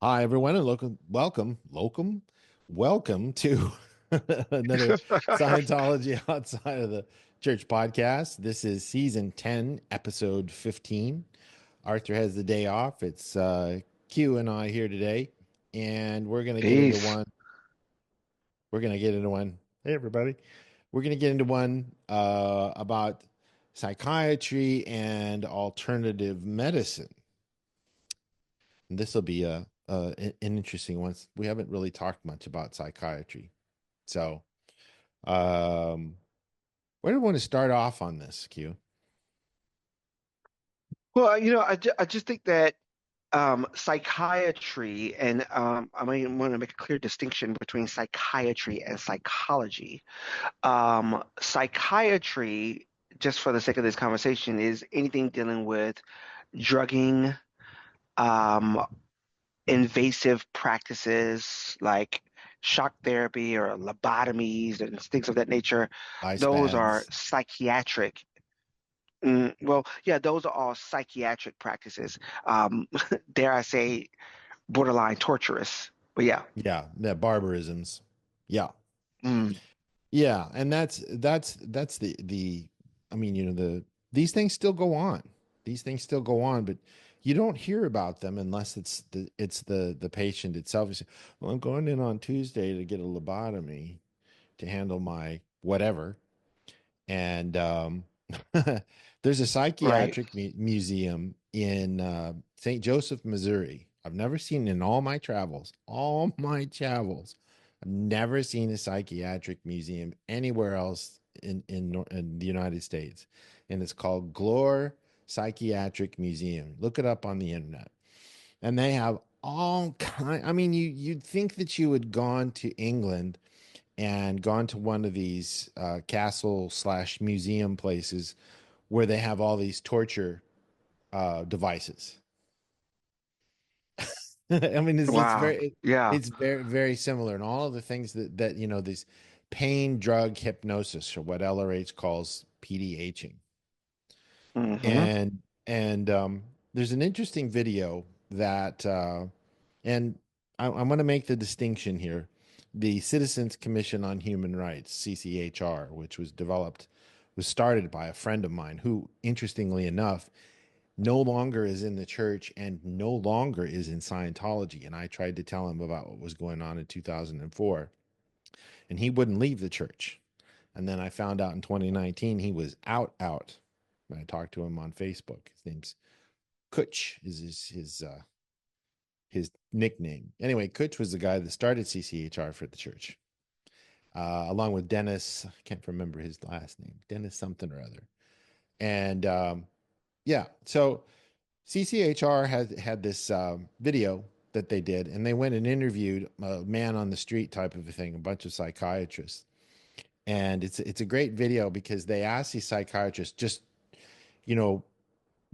Hi, everyone, and welcome to another Scientology outside of the church podcast. This is season 10, episode 15. Arthur has the day off. It's Q and I here today, and we're going to get into Peace. one. We're going to get into one. Hey, everybody. We're going to get into one about psychiatry and alternative medicine. And this will be an interesting one. We haven't really talked much about psychiatry, so um, where do we want to start off on this, Q? Well, I just think that psychiatry and I mean, want to make a clear distinction between psychiatry and psychology. Psychiatry, just for the sake of this conversation, is anything dealing with drugging, um, invasive practices like shock therapy or lobotomies and things of that nature. Ice Those are baths. psychiatric. Well, yeah, those are all psychiatric practices. Dare I say, borderline torturous. But yeah. Yeah, the barbarisms. Yeah, Mm, yeah, and that's the. I mean, the these things still go on. These things still go on, but you don't hear about them unless it's the patient itself. You say, well, I'm going in on Tuesday to get a lobotomy to handle my whatever. And there's a right. psychiatric museum in St. Joseph, Missouri. I've never seen in all my travels, I've never seen a psychiatric museum anywhere else in the United States. And it's called Glore Psychiatric Museum. Look it up on the internet. And they have all kind. I mean, you'd think that you had gone to England and gone to one of these castle slash museum places where they have all these torture devices. I mean, Wow. Yeah. it's very similar, and all of the things that this pain drug hypnosis, or what LRH calls PDHing, Hmm. and there's an interesting video that and I'm going to make the distinction here. The Citizens Commission on Human Rights, CCHR, which was started by a friend of mine who, interestingly enough, no longer is in the church and no longer is in Scientology. And I tried to tell him about what was going on in 2004, and he wouldn't leave the church. And then I found out in 2019 he was out. And I talked to him on Facebook. His name's Kutch, is his nickname. Anyway, Kutch was the guy that started CCHR for the church, along with Dennis. I can't remember his last name, Dennis something or other. And yeah, so CCHR had this video that they did, and they went and interviewed a man on the street type of a thing, a bunch of psychiatrists. And it's a great video because they asked these psychiatrists, just you know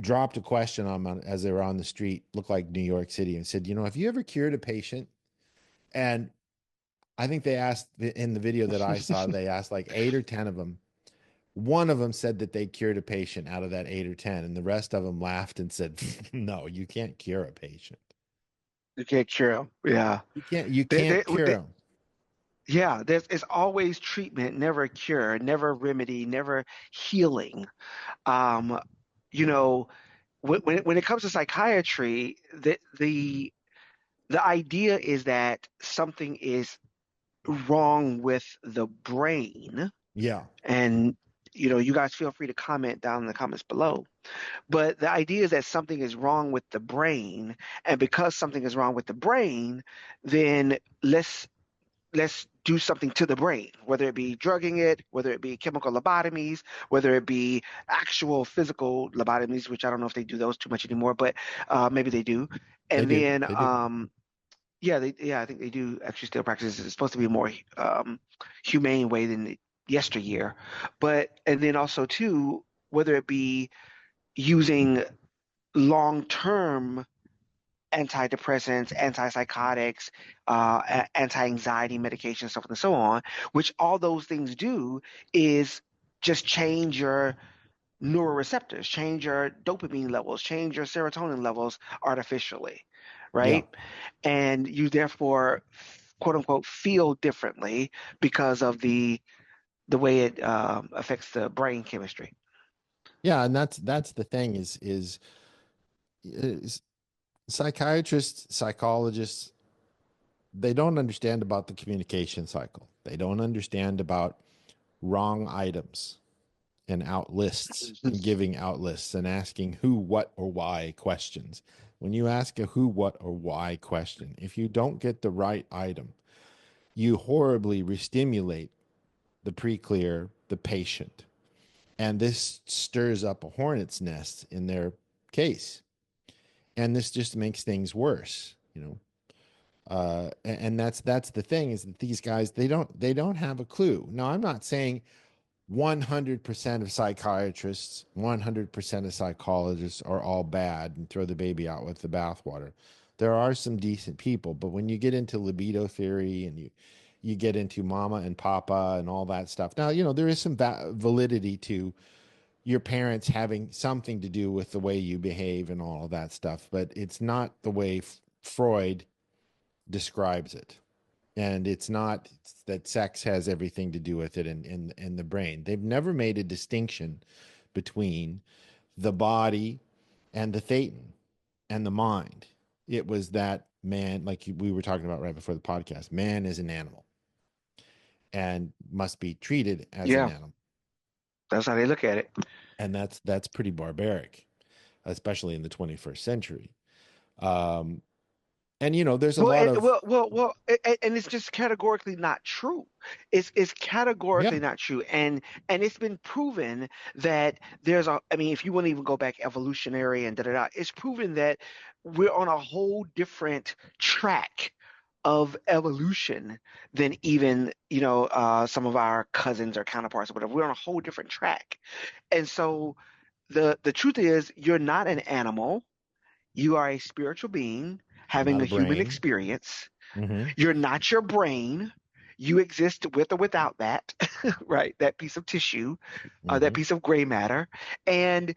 dropped a question on them as they were on the street, looked like New York City, and said, have you ever cured a patient? And I think they asked in the video that I saw, they asked like 8 or 10 of them. One of them said that they cured a patient out of that 8 or 10, and the rest of them laughed and said, "No, you can't cure a patient. You can't cure them. Yeah. You They, they, can't cure them." yeah. It's always treatment, never a cure, never a remedy, never healing. Um, you know, when it comes to psychiatry, the idea is that something is wrong with the brain. Yeah, And, you guys feel free to comment down in the comments below. But the idea is that something is wrong with the brain. And because something is wrong with the brain, then let's do something to the brain, whether it be drugging it, whether it be chemical lobotomies, whether it be actual physical lobotomies, which I don't know if they do those too much anymore, but maybe they do. they And do. then They do. yeah, I think they do actually still practice. It's supposed to be a more humane way than yesteryear. But and then also too, whether it be using long-term antidepressants, antipsychotics, anti-anxiety medication, so forth and so on, which all those things do is just change your neuroreceptors, change your dopamine levels, change your serotonin levels artificially, Yeah. right? And you therefore, quote unquote, feel differently because of the way it affects the brain chemistry. Yeah, and that's the thing is psychiatrists, psychologists, they don't understand about the communication cycle. They don't understand about wrong items and out lists and giving out lists and asking who, what, or why questions. When you ask a who, what, or why question, if you don't get the right item, you horribly restimulate the pre-clear, the patient. And this stirs up a hornet's nest in their case. And this just makes things worse, you know. And that's the thing is that these guys they don't have a clue. Now I'm not saying 100% of psychiatrists, 100% of psychologists are all bad and throw the baby out with the bathwater. There are some decent people, but when you get into libido theory and you get into mama and papa and all that stuff. Now, you know, there is some validity to your parents having something to do with the way you behave and all of that stuff, but it's not the way Freud describes it. And it's not that sex has everything to do with it in the brain. They've never made a distinction between the body and the thetan and the mind. It was that man, like we were talking about right before the podcast, man is an animal and must be treated as an Yeah, animal. that's how they look at it. And that's pretty barbaric, especially in the 21st century. Um, and you know, there's a Well, lot of and it's just categorically not true. It's yeah, categorically not true, and it's been proven that there's a. I mean, if you want to even go back evolutionary and da da da, it's proven that we're on a whole different track of evolution than even some of our cousins or counterparts or whatever. We're on a whole different track, and so the truth is, you're not an animal. You are a spiritual being having not a a human brain. experience. Hmm. You're not your brain. You exist with or without that, right? That piece of tissue, that Hmm. piece of gray matter, and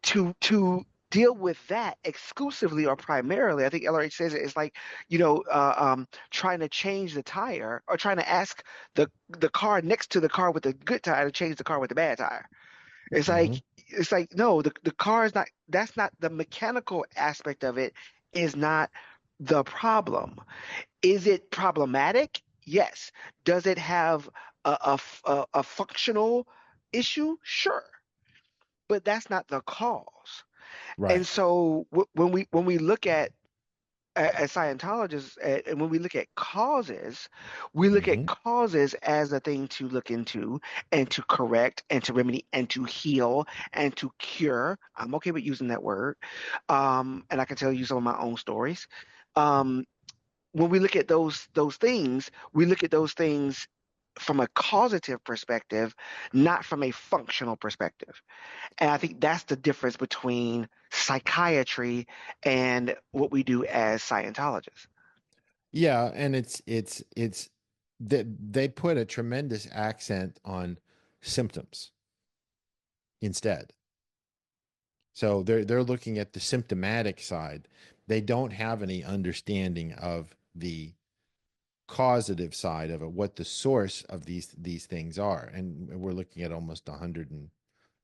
to deal with that exclusively or primarily, I think LRH says it's like trying to change the tire or trying to ask the car next to the car with the good tire to change the car with the bad tire. Hmm. It's like no, the car is not. That's not the mechanical aspect of it. Is not the problem. Is it problematic? Yes. Does it have a functional issue? Sure, but that's not the cause. And Right. so when we look at as Scientologists, and when we look at causes, we look at Hmm. causes as a thing to look into and to correct and to remedy and to heal and to cure. I'm okay with using that word. And I can tell you some of my own stories. Um, when we look at those things, we look at those things from a causative perspective, not from a functional perspective. And I think that's the difference between psychiatry and what we do as Scientologists. Yeah, and it's that they put a tremendous accent on symptoms instead. So they're looking at the symptomatic side. They don't have any understanding of the causative side of it, what the source of these things are. And we're looking at almost 100 and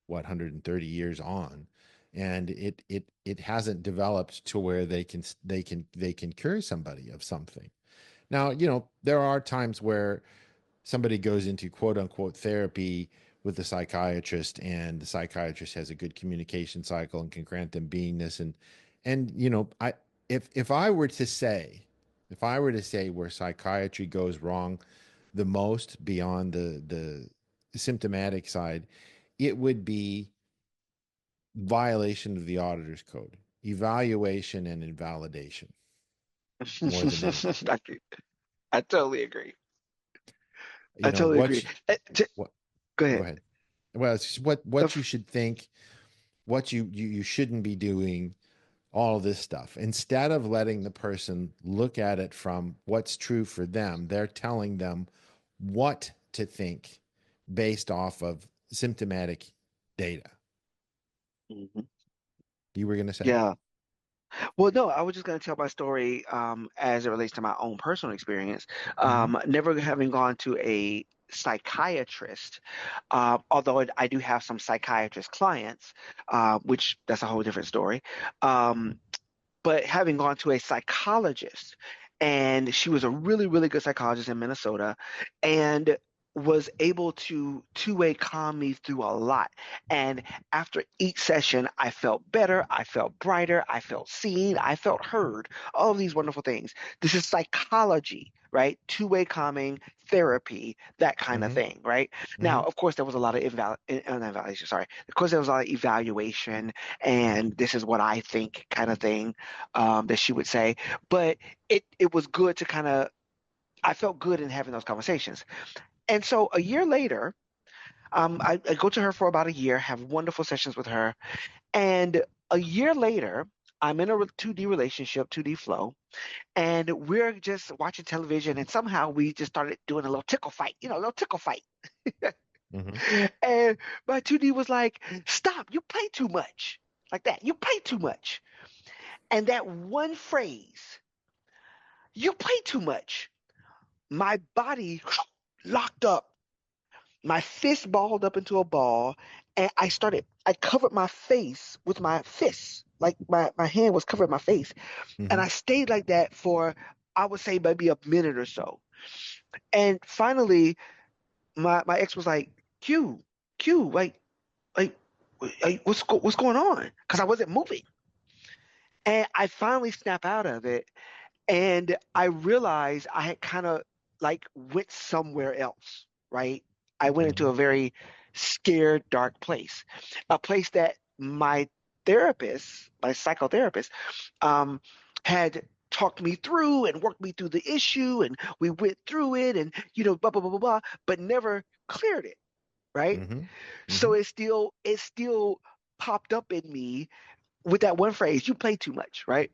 what 130 years on, and it hasn't developed to where they can cure somebody of something. Now, you know, there are times where somebody goes into quote unquote therapy with a psychiatrist and the psychiatrist has a good communication cycle and can grant them beingness and you know, if I were to say where psychiatry goes wrong the most beyond the symptomatic side, it would be violation of the auditor's code, evaluation and invalidation more than anything. I, I totally agree. You I know, totally agree. what Go go ahead. ahead. Well, it's just what you The should think, what you shouldn't be doing, all of this stuff. Instead of letting the person look at it from what's true for them, they're telling them what to think based off of symptomatic data. Mhm. You were going to say? Yeah. Well, no, I was just going to tell my story as it relates to my own personal experience. Mm-hmm. Never having gone to a psychiatrist, although I do have some psychiatrist clients, which that's a whole different story. Um, but having gone to a psychologist, and she was a really, really good psychologist in Minnesota, and was able to two-way calm me through a lot. And after each session, I felt better, I felt brighter, I felt seen, I felt heard, all of these wonderful things. This is psychology, right? Two-way calming, therapy, that kind of Mm-hmm. thing, right? Mm-hmm. Now, of course, there was a lot of invalidation, sorry. Of course, there was a lot of evaluation, and this is what I think kind of thing that she would say. But it was good to kind of I felt good in having those conversations. And so a year later, I go to her for about a year, have wonderful sessions with her, and a year later. I'm in a 2D relationship, 2D flow, and we're just watching television, and somehow we just started doing a little tickle fight, a little tickle fight. Mm-hmm. And my 2D was like, "Stop! You play too much." Like that. You play too much. And that one phrase, "You play too much." My body locked up, my fist balled up into a ball, and I covered my face with my fists. Like my hand was covering my face. And Mm-hmm. I stayed like that for, I would say, maybe a minute or so. And finally, my ex was like, Q, like, what's going on? Because I wasn't moving. And I finally snapped out of it. And I realized I had kind of like went somewhere else, right? I went into Mm-hmm. a very scared, dark place, a place that my therapist, my psychotherapist, um, had talked me through and worked me through the issue, and we went through it, and blah blah blah blah blah, but never cleared it, right? Mm-hmm. So Mm-hmm. it still popped up in me with that one phrase, "You play too much," right?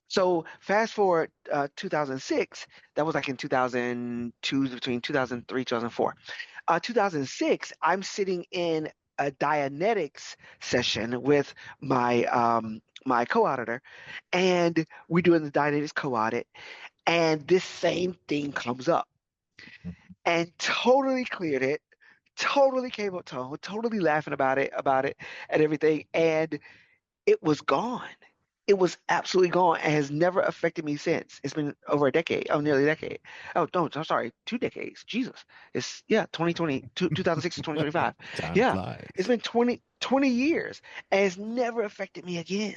So fast forward 2006, that was like in 2002, between 2003, 2004. 2006, I'm sitting in a Dianetics session with my co-auditor, and we're doing the Dianetics co-audit, and this same thing comes up, and totally cleared it, totally came up tone, totally laughing about it, and everything, and it was gone. It was absolutely gone and has never affected me since. It's been over a decade. Oh, nearly a decade. Oh, no, I'm sorry, 2 decades. Jesus. It's, yeah, 2020, 2006 to 2025. Time Yeah, it's flies. been 20 years and it's never affected me again.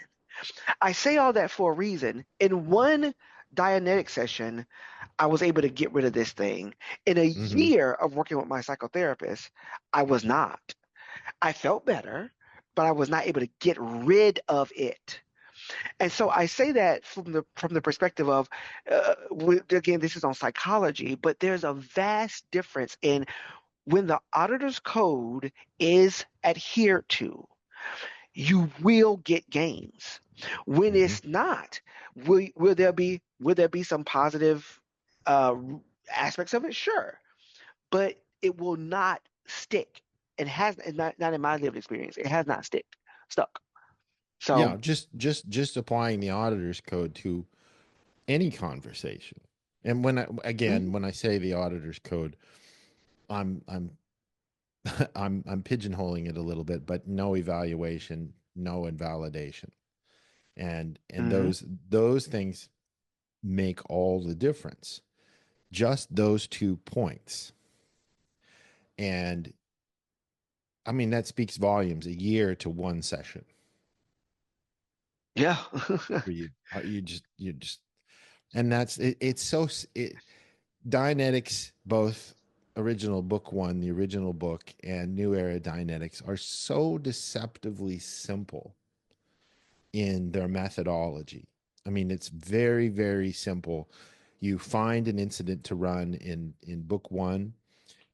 I say all that for a reason. In one Dianetic session, I was able to get rid of this thing. In a Mm-hmm. year of working with my psychotherapist, I was not. I felt better, but I was not able to get rid of it. And so I say that from the perspective of, again, this is on psychology, but there's a vast difference in when the auditor's code is adhered to, you will get gains. When Mm-hmm. it's not, will there be some positive uh, aspects of it? Sure, but it will not stick. It has not in my lived experience. It has not stuck. Yeah, So. just applying the auditor's code to any conversation. And Mhm, when I say the auditor's code, I'm I'm pigeonholing it a little bit, but no evaluation, no invalidation. And mhm. those things make all the difference. Just those 2 points. And I mean that speaks volumes, a year to one session Yeah. for you. You just and that's it, it's so it, Dianetics, both original book one, the original book, and New Era Dianetics are so deceptively simple in their methodology. I mean, it's very, very simple. You find an incident to run in book one,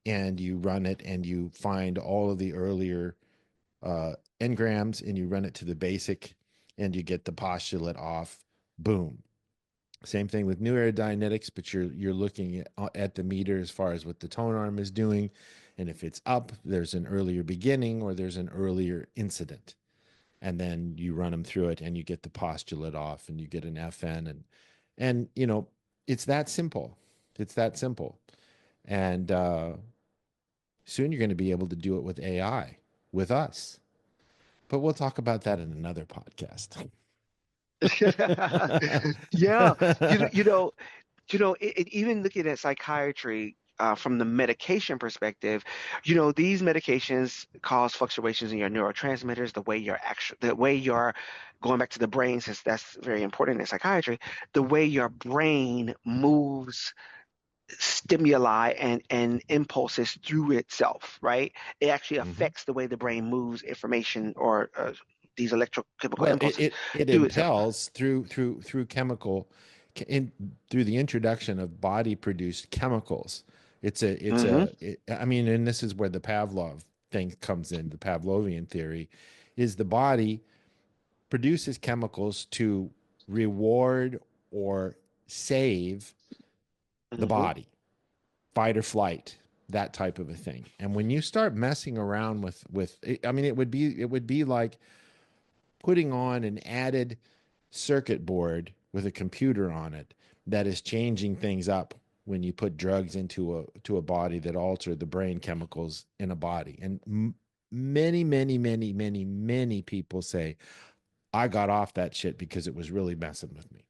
and you run it, and you find all of the earlier engrams, and you run it to the basic, and you get the postulate off. Boom. Same thing with new aerodynamics, but you're looking at the meter as far as what the tone arm is doing, and if it's up, there's an earlier beginning or there's an earlier incident. and then you run them through it and you get the postulate off and you get an FN, and you know, it's that simple. It's that simple. And soon you're going to be able to do it with AI with us. But we'll talk about that in another podcast. Yeah, you know, you know, even looking at psychiatry from the medication perspective, these medications cause fluctuations in your neurotransmitters, the way you're going back to the brain, since that's very important in psychiatry, the way your brain moves stimuli and impulses through itself, right? It actually Mhm. affects the way the brain moves information or these electrochemical Well, impulses it through itself. impels through chemical in through the introduction of body produced chemicals. Hmm. I mean, and this is where the Pavlov thing comes in. The Pavlovian theory is the body produces chemicals to reward or save the Hmm. body, fight or flight, that type of a thing. And when you start messing around with, I mean, it would be like putting on an added circuit board with a computer on it that is changing things up when you put drugs into a body that alter the brain chemicals in a body. And many people say I got off that shit because it was really messing with me.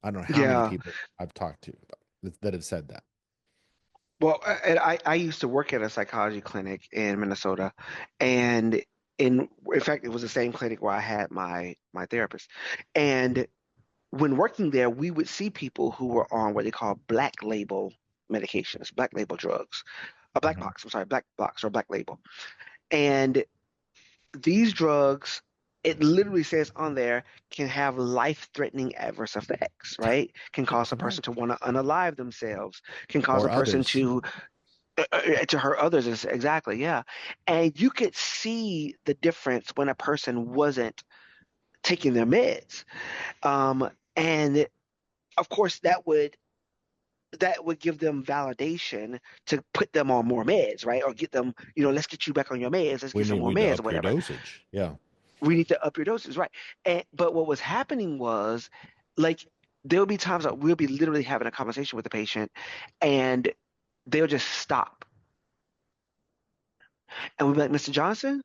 I don't know how many Yeah. people I've talked to that have said that. Well, and I used to work at a psychology clinic in Minnesota, and in fact, it was the same clinic where I had my therapist. And when working there, we would see people who were on what they call black label medications, black label drugs, a black Mhm. box. I'm sorry, black box or black label. And these drugs, it literally says on there, can have life-threatening adverse effects, right? Can cause a Right. person to want to unalive themselves, can cause Or a person others. to hurt others. Exactly, yeah. And you could see the difference when a person wasn't taking their meds. And of course, that would give them validation to put them on more meds, right? Or get them, let's get you back on your meds, let's We get some need more we need to meds or up your whatever. dosage. Yeah. We need to up your doses, right? But what was happening was, like, there will be times that we'll be literally having a conversation with the patient, and they'll just stop, and we'll be like, "Mr. Johnson,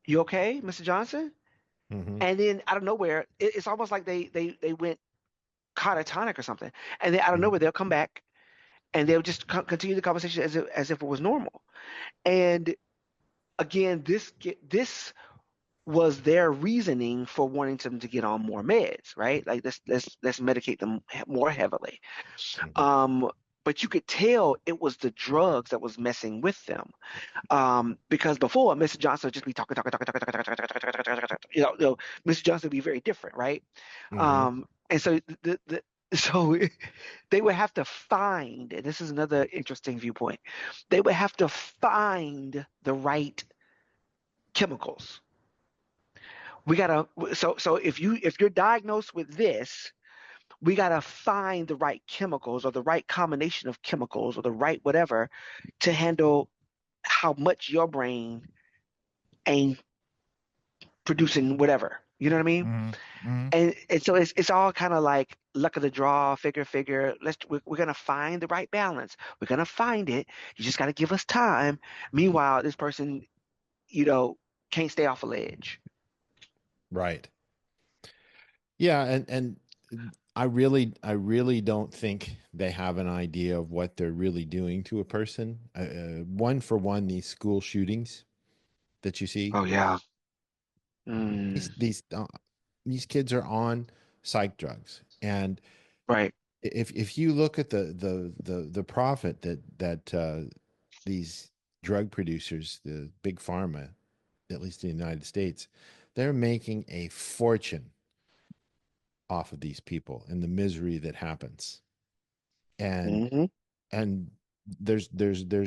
you okay, Mr. Johnson?" Hmm. And then out of nowhere, it's almost like they went catatonic or something, and then out of nowhere Hmm. they'll come back and they'll just continue the conversation as if it was normal. And again, this was their reasoning for wanting them to get on more meds, right? Like let's medicate them more heavily. Hmm. Um, but you could tell it was the drugs that was messing with them. Because before Mr. Johnson would just be talking. Mr. Johnson would be very different, right? Hmm. And so so they would have to find, and this is another interesting viewpoint, they would have to find the right chemicals. We gotta so if you're diagnosed with this, we gotta find the right chemicals or the right combination of chemicals or the right whatever to handle how much your brain ain't producing whatever. You know what I mean? Hmm. Hmm. And so it's all kind of like luck of the draw, figure. We're gonna find the right balance. We're gonna find it. You just gotta give us time. Meanwhile, this person, you know, can't stay off a ledge. Right. Yeah, and I really don't think they have an idea of what they're really doing to a person. One for one, these school shootings that you see, Oh yeah. these Mm, these uh, these kids are on psych drugs, and right. if you look at the profit that these drug producers, the big pharma, at least in the United States, they're making a fortune off of these people and the misery that happens. And Hmm. and there's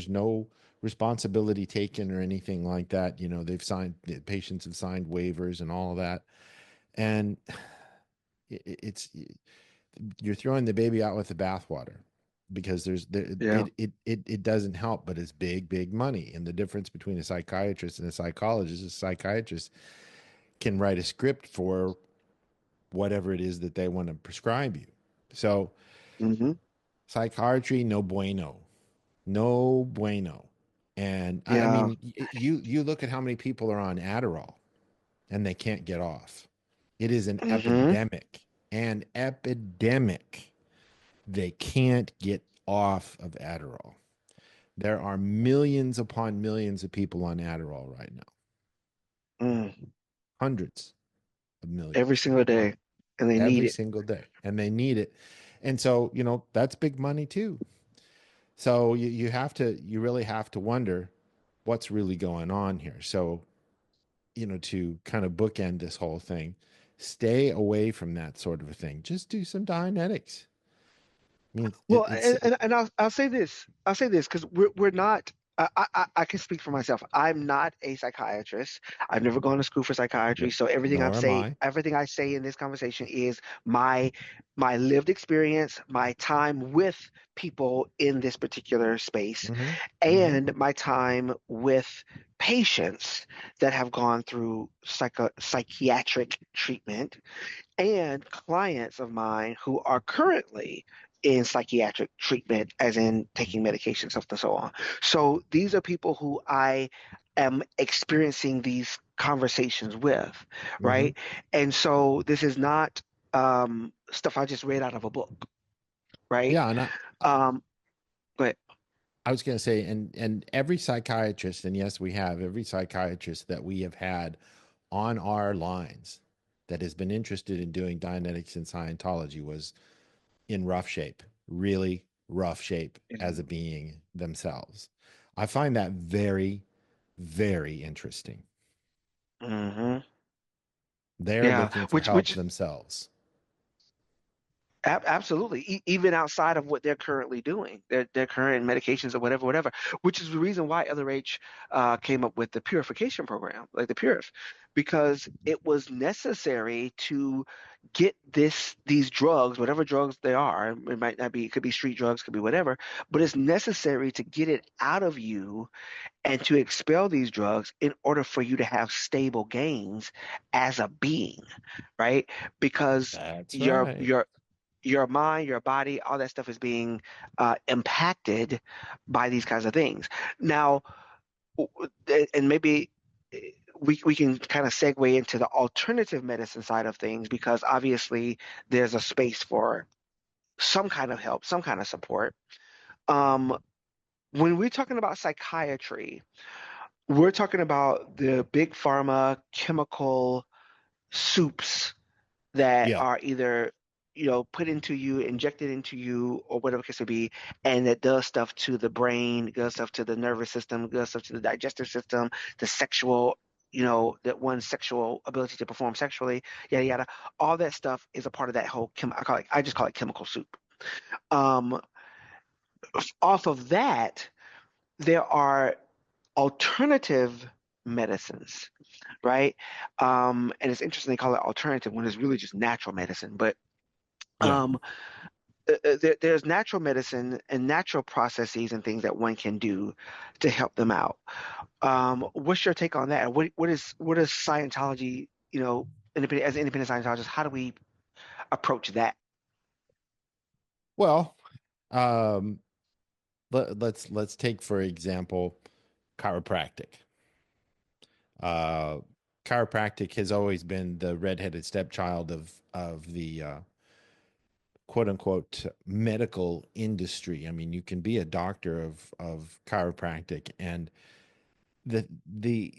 no responsibility taken or anything like that. They've signed the patients have signed waivers and all of that. And it's you're throwing the baby out with the bathwater. because Yeah. it doesn't help, but it's big money. And the difference between a psychiatrist and a psychologist is a psychiatrist can write a script for whatever it is that they want to prescribe you. So Hmm. psychiatry, no bueno, no bueno. And I Yeah. mean, you look at how many people are on Adderall and they can't get off. It is an Hmm. epidemic, an epidemic. They can't get off of Adderall. There are millions upon millions of people on Adderall right now, Mm. hundreds of Every millions single day, and they need every it. single day, and they need it. And so, that's big money too. So you really have to wonder what's really going on here. So, to kind of bookend this whole thing, stay away from that sort of a thing. Just do some Dianetics. I mean, Well, it's and I'll say this. I'll say this because we're not. I can speak for myself. I'm not a psychiatrist. I've never gone to school for psychiatry. Yep. So Nor am I. everything I say in this conversation is my my lived experience, my time with people in this particular space, Mm-hmm. Mm-hmm. and my time with patients that have gone through psychiatric treatment and clients of mine who are currently in psychiatric treatment, as in taking medication, stuff and so on. So these are people who I am experiencing these conversations with, Mm-hmm. right? And so this is not stuff I just read out of a book, right? Yeah, and Um, but I was going to say, and every psychiatrist, and yes, we have every psychiatrist that we have had on our lines that has been interested in doing Dianetics and Scientology was in rough shape, really rough shape as a being themselves. I find that very, very interesting. mhm. They're Yeah, looking for help which themselves. Absolutely. Even outside of what they're currently doing, their current medications or whatever, which is the reason why LRH came up with the purification program, like the Purif, because it was necessary to get these drugs, whatever drugs they are. It might not be, it could be street drugs, could be whatever, but it's necessary to get it out of you and to expel these drugs in order for you to have stable gains as a being, right? Because That's your right. your your mind, your body, all that stuff is being impacted by these kinds of things. Now, and maybe we can kind of segue into the alternative medicine side of things because obviously there's a space for some kind of help, some kind of support. Um, when we're talking about psychiatry, we're talking about the big pharma chemical soups that Yeah. are either put into you, injected into you, or whatever the case may be, and that does stuff to the brain, does stuff to the nervous system, does stuff to the digestive system, the sexual, that one's sexual ability to perform sexually, yada yada. All that stuff is a part of that whole I just call it chemical soup. Um, Off of that, there are alternative medicines, right? And it's interesting they call it alternative when it's really just natural medicine, but Yeah. um, there's natural medicine and natural processes and things that one can do to help them out. What's your take on that? What is Scientology? As independent Scientologists, how do we approach that? Well, um, let's take for example chiropractic. Uh, Chiropractic has always been the redheaded stepchild of the quote unquote medical industry. I mean, you can be a doctor of chiropractic, and the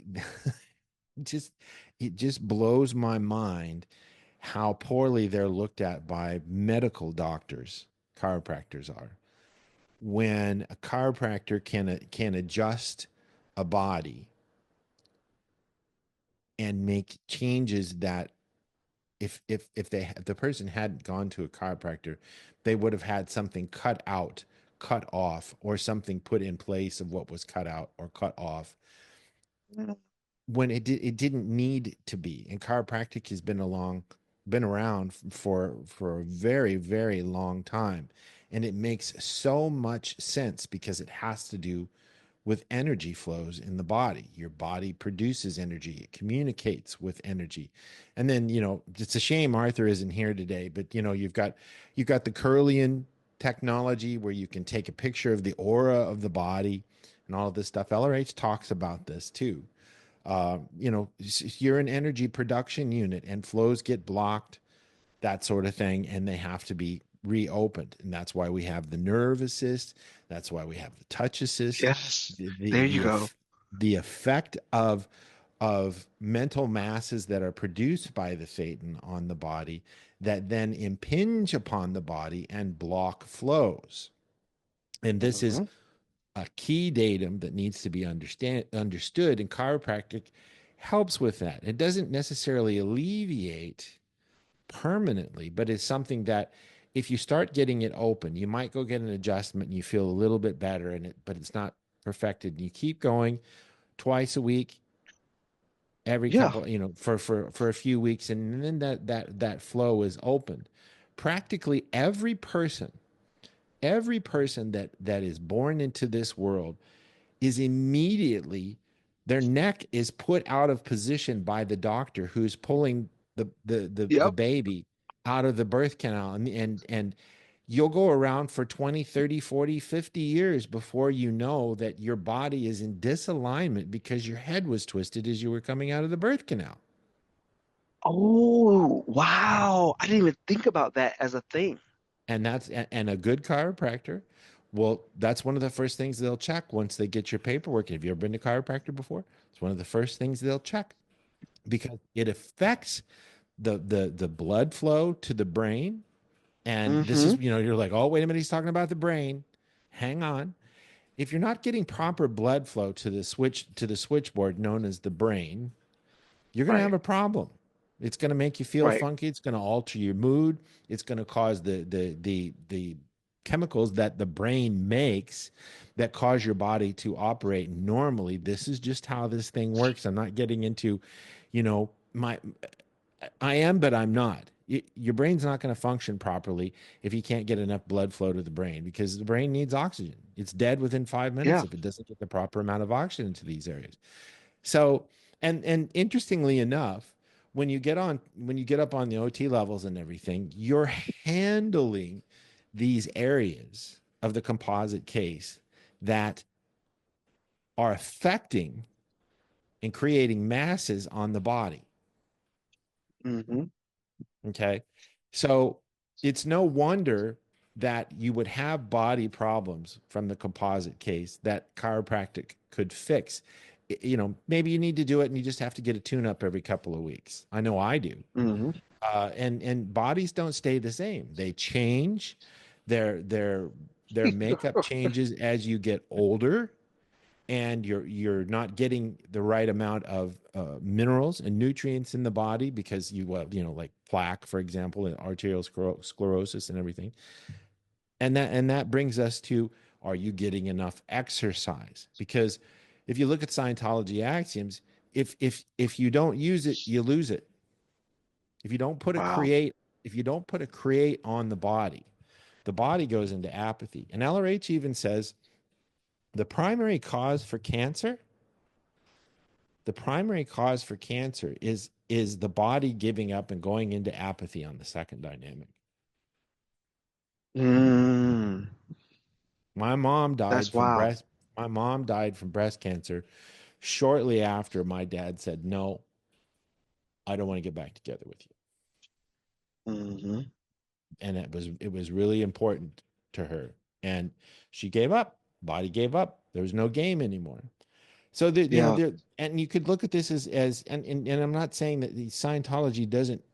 just it just blows my mind how poorly they're looked at by medical doctors. Chiropractors are when a chiropractor can adjust a body and make changes that if the person hadn't gone to a chiropractor, they would have had something cut out, cut off, or something put in place of what was cut out or cut off when it didn't need to be. And chiropractic has been around for a very long time, And it makes so much sense because it has to do with energy flows in the body. Your body produces energy, it communicates with energy. And then, it's a shame Arthur isn't here today, but you've got the Curlian technology where you can take a picture of the aura of the body and all of this stuff. LRH talks about this too. You're an energy production unit and flows get blocked, that sort of thing, and they have to be reopened. And that's why we have the nerve assist. That's why we have the touch assist. Yes. The the There you the, go. eff- the effect of mental masses that are produced by the Satan on the body that then impinge upon the body and block flows. And this is Hmm. a key datum that needs to be understood, and chiropractic helps with that. It doesn't necessarily alleviate permanently, but it's something that if you start getting it open, you might go get an adjustment and you feel a little bit better in it, but it's not perfected. You keep going twice a week, every Yeah. couple, for a few weeks, and then that flow is opened. Practically every person that is born into this world is immediately, their neck is put out of position by the doctor who's pulling the Yep. baby out of the birth canal, and you'll go around for 20, 30, 40, 50 years before you know that your body is in disalignment because your head was twisted as you were coming out of the birth canal. Oh, wow. I didn't even think about that as a thing. And a good chiropractor, well, that's one of the first things they'll check once they get your paperwork. Have you ever been to chiropractor before? It's one of the first things they'll check because it affects the blood flow to the brain. And this Hmm. is, you're like, oh, wait a minute, he's talking about the brain. Hang on. If you're not getting proper blood flow to the switchboard known as the brain, you're going to have Right. a problem. It's going to make you feel Right. funky. It's going to alter your mood. It's going to cause the chemicals that the brain makes that cause your body to operate normally. This is just how this thing works. I'm not getting into, my I am, but I'm not. Your brain's not going to function properly if you can't get enough blood flow to the brain because the brain needs oxygen. It's dead within 5 minutes Yeah. if it doesn't get the proper amount of oxygen to these areas. So, and interestingly enough, when you get up on the OT levels and everything, you're handling these areas of the composite case that are affecting and creating masses on the body. Hmm. Okay. So it's no wonder that you would have body problems from the composite case that chiropractic could fix. Maybe you need to do it and you just have to get a tune up every couple of weeks. I know I do. Hmm. And bodies don't stay the same. They change. Their makeup changes as you get older and you're not getting the right amount of minerals and nutrients in the body because like plaque, for example, and arterial sclerosis and everything. And that brings us to, are you getting enough exercise? Because if you look at Scientology axioms, if you don't use it, you lose it. If you don't put a Wow. create, if you don't put a create on the body goes into apathy. And LRH even says the primary cause for cancer the primary cause for cancer is the body giving up and going into apathy on the second dynamic. Mm, My mom died that's from wild. breast my mom died from breast cancer shortly after my dad said, "No, I don't want to get back together with you." Hmm. And it was really important to her. And she gave up. Body gave up. There was no game anymore. So Yeah. and you could look at this as and I'm not saying that the Scientology doesn't,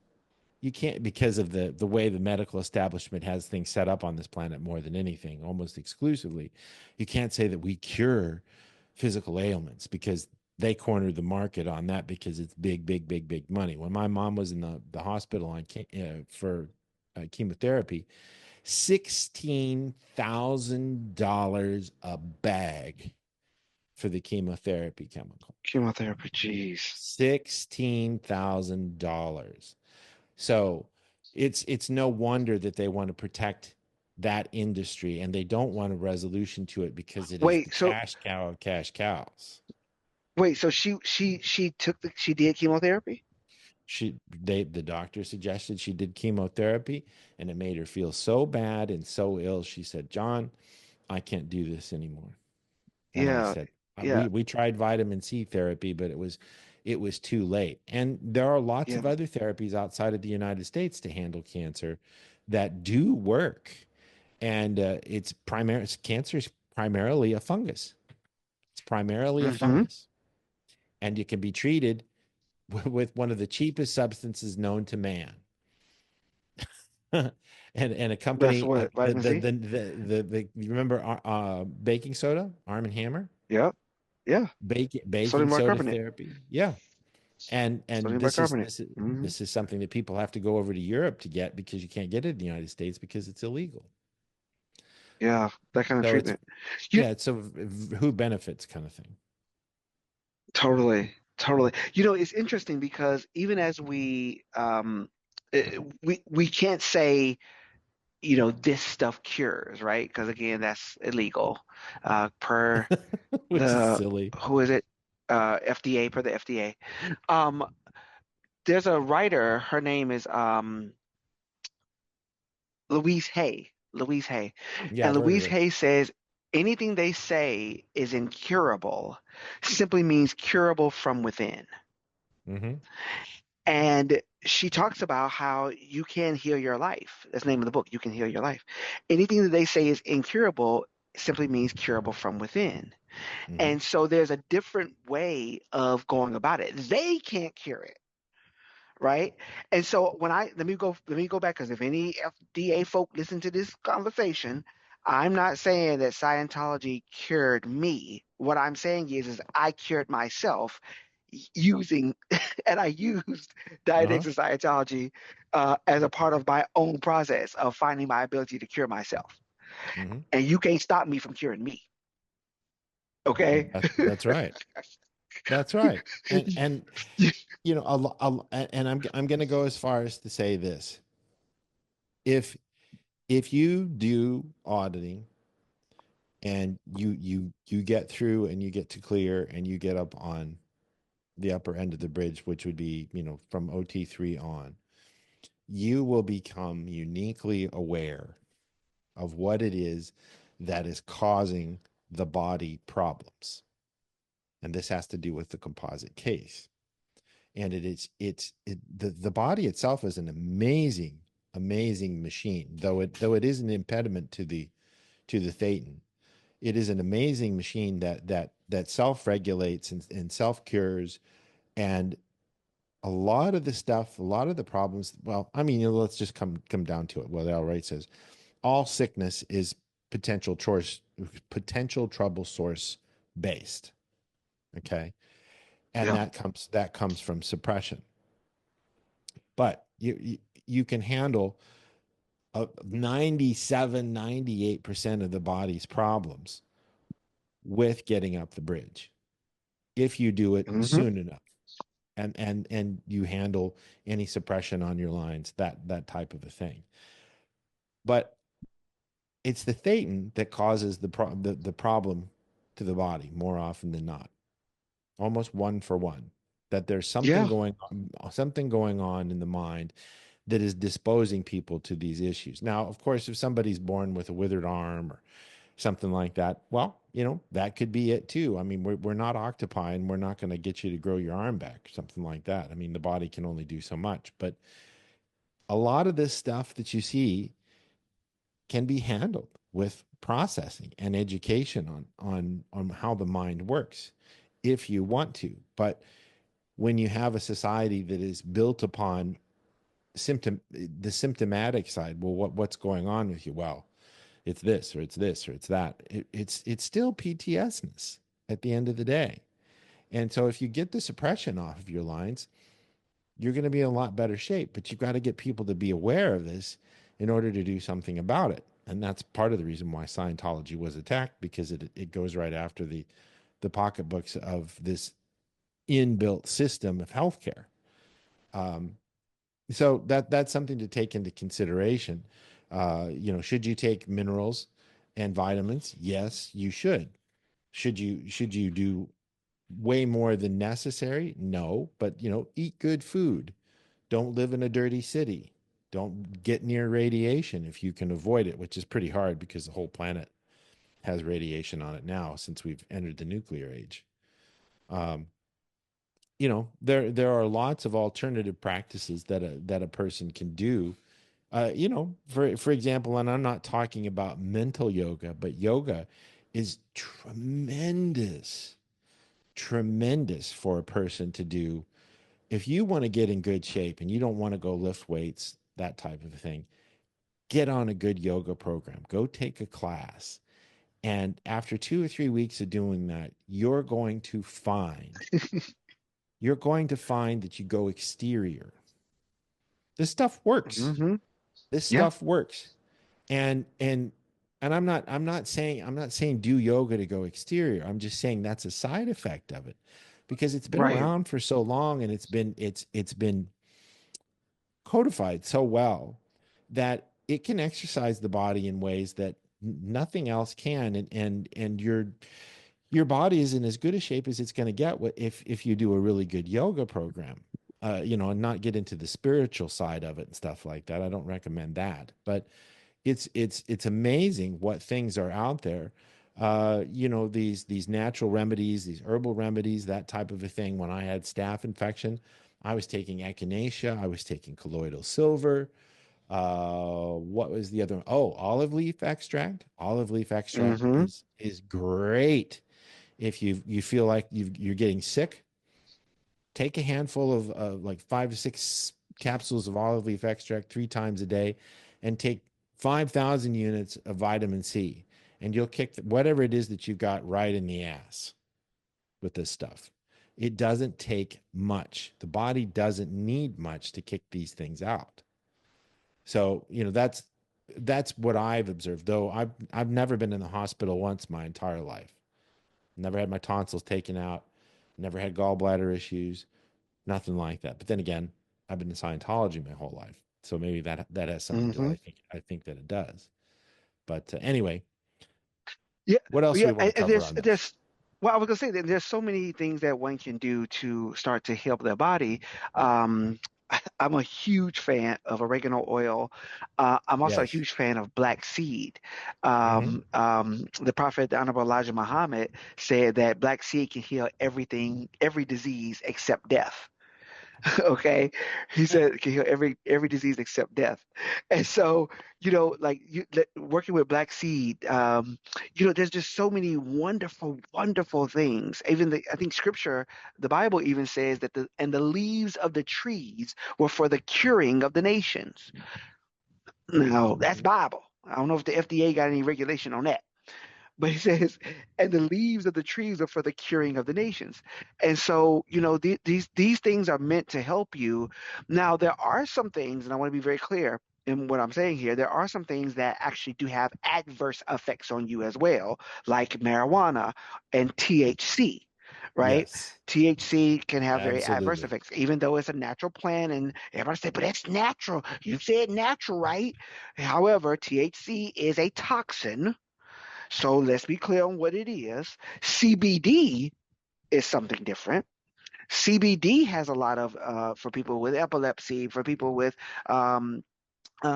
you can't, because of the way the medical establishment has things set up on this planet more than anything, almost exclusively, you can't say that we cure physical ailments because they cornered the market on that because it's big, big, big, big money. When my mom was in the hospital for chemotherapy, $16,000 a bag for the chemotherapy chemical. Chemotherapy. Jeez. $16,000. So it's no wonder that they want to protect that industry, and they don't want a resolution to it because it is the Wait, so cash cow of cash cows. so she did chemotherapy? The doctor suggested she did chemotherapy, and it made her feel so bad and so ill. She said, "John, I can't do this anymore." And I Yeah, said, yeah, we tried vitamin C therapy, but it was too late. And there are lots yeah. of other therapies outside of the United States to handle cancer that do work. And cancer is primarily a fungus. It's primarily a Mm-hmm. fungus, and it can be treated with one of the cheapest substances known to man. And a That's company, what, vitamin C? you remember baking soda, Arm and Hammer, Yep. Yeah. baking Sodium soda bicarbonate. therapy. Yeah. And Sodium bicarbonate. Hmm. this is something that people have to go over to Europe to get because you can't get it in the United States because it's illegal. Yeah, that kind of So it's treatment. You yeah, it's a who benefits kind of thing. totally, totally. You know, it's interesting because even as we can't say, this stuff cures, right? Because again, that's illegal, per Which is the silly. who is it? FDA, per the FDA. Um, there's a writer, her name is Louise Hay. Louise Hay. Yeah, And I've heard of Louise her. Hay says anything they say is incurable simply means curable from within. Hmm. And she talks about how you can heal your life. That's the name of the book. You can heal your life. Anything that they say is incurable simply means curable from within. Hmm. And so there's a different way of going about it. They can't cure it, right? And so when I let me go back, because if any FDA folk listen to this conversation, I'm not saying that Scientology cured me. What I'm saying is I cured myself using, and I used Uh-huh. Dianetics and Scientology as a part of my own process of finding my ability to cure myself. Hmm. And you can't stop me from curing me. Okay? That's right. That's right. And I'm going to go as far as to say this. If if you do auditing and you get through and you get to clear and you get up on the upper end of the bridge, which would be, from OT3 on, you will become uniquely aware of what it is that is causing the body problems. And this has to do with the composite case. And the body itself is an amazing machine, though it is an impediment to the thetan. It is an amazing machine that self-regulates and self-cures. And a lot of the stuff, a lot of the problems, well, I mean, let's just come down to it. What Al Wright says, all sickness is potential trouble source based. Okay. And Yeah. that comes from suppression. But you can handle 97, 98% of the body's problems with getting up the bridge if you do it Hmm. soon enough, and you handle any suppression on your lines, that type of a thing. But it's the thetan that causes the problem to the body more often than not, almost one for one. That there's Yeah. something going on in the mind that is disposing people to these issues. Now, of course, if somebody's born with a withered arm or something like that, well, that could be it too. I mean, we're not octopi, and we're not going to get you to grow your arm back, something like that. I mean, the body can only do so much, but a lot of this stuff that you see can be handled with processing and education on how the mind works if you want to. But when you have a society that is built upon the symptomatic side, well, what's going on with you? Well, it's this or it's this or it's that. It's still PTSness at the end of the day. And so if you get the suppression off of your lines, you're going to be in a lot better shape. But you've got to get people to be aware of this in order to do something about it. And that's part of the reason why Scientology was attacked, because it goes right after the pocketbooks of this inbuilt system of healthcare. Um, so that's something to take into consideration. Should you take minerals and vitamins? Yes, you should. Should you do way more than necessary? No, but eat good food. Don't live in a dirty city. Don't get near radiation if you can avoid it, which is pretty hard because the whole planet has radiation on it now since we've entered the nuclear age. Um, there are lots of alternative practices that a person can do. For example, and I'm not talking about mental yoga, but yoga is tremendous for a person to do. If you want to get in good shape and you don't want to go lift weights, that type of thing, get on a good yoga program. Go take a class. And after 2 or 3 weeks of doing that, you're going to find that you go exterior. This stuff works. Hmm. This Yeah. stuff works. And I'm not saying do yoga to go exterior. I'm just saying that's a side effect of it because it's been Right. around for so long and it's been codified so well that it can exercise the body in ways that nothing else can, and your body is in as good a shape as it's going to get if you do a really good yoga program. And not get into the spiritual side of it and stuff like that. I don't recommend that, but it's amazing what things are out there. These natural remedies, these herbal remedies, that type of a thing. When I had staph infection, I was taking echinacea, I was taking colloidal silver. What was the other one? Oh, olive leaf extract. Olive leaf extract Hmm. is great if you feel like you're getting sick. Take a handful of like 5 to 6 capsules of olive leaf extract 3 times a day, and take 5,000 units of vitamin C, and you'll kick whatever it is that you've got right in the ass with this stuff. It doesn't take much. The body doesn't need much to kick these things out. So, that's what I've observed. Though I've never been in the hospital once my entire life. Never had my tonsils taken out. Never had gallbladder issues. Nothing like that. But then again, I've been in Scientology my whole life, so maybe that has something to do. Hmm. I think that it does. But anyway, Yeah. what else do Yeah. we want to And cover on this? well, I was gonna say that there's so many things that one can do to start to help their body. Um, I'm a huge fan of oregano oil. I'm also a Yes. huge fan of black seed. Hmm. The Prophet, the Honorable Elijah Muhammad, said that black seed can heal everything, every disease except death. Okay, he said it can heal every disease except death. And so, working with black seed, there's just so many wonderful things. Even I think scripture, the Bible even says that the leaves of the trees were for the curing of the nations. Now that's Bible. I don't know if the FDA got any regulation on that. But he says, and the leaves of the trees are for the curing of the nations. And so, these things are meant to help you. Now, there are some things, and I want to be very clear in what I'm saying here. There are some things that actually do have adverse effects on you as well, like marijuana and THC. Right? Yes. THC can have very adverse Absolutely. effects, even though it's a natural plant, and everybody say, "But that's natural." You said natural, right? However, THC is a toxin, so let's be clear on what it is. CBD is something different. CBD has a lot of, for people with epilepsy, for people with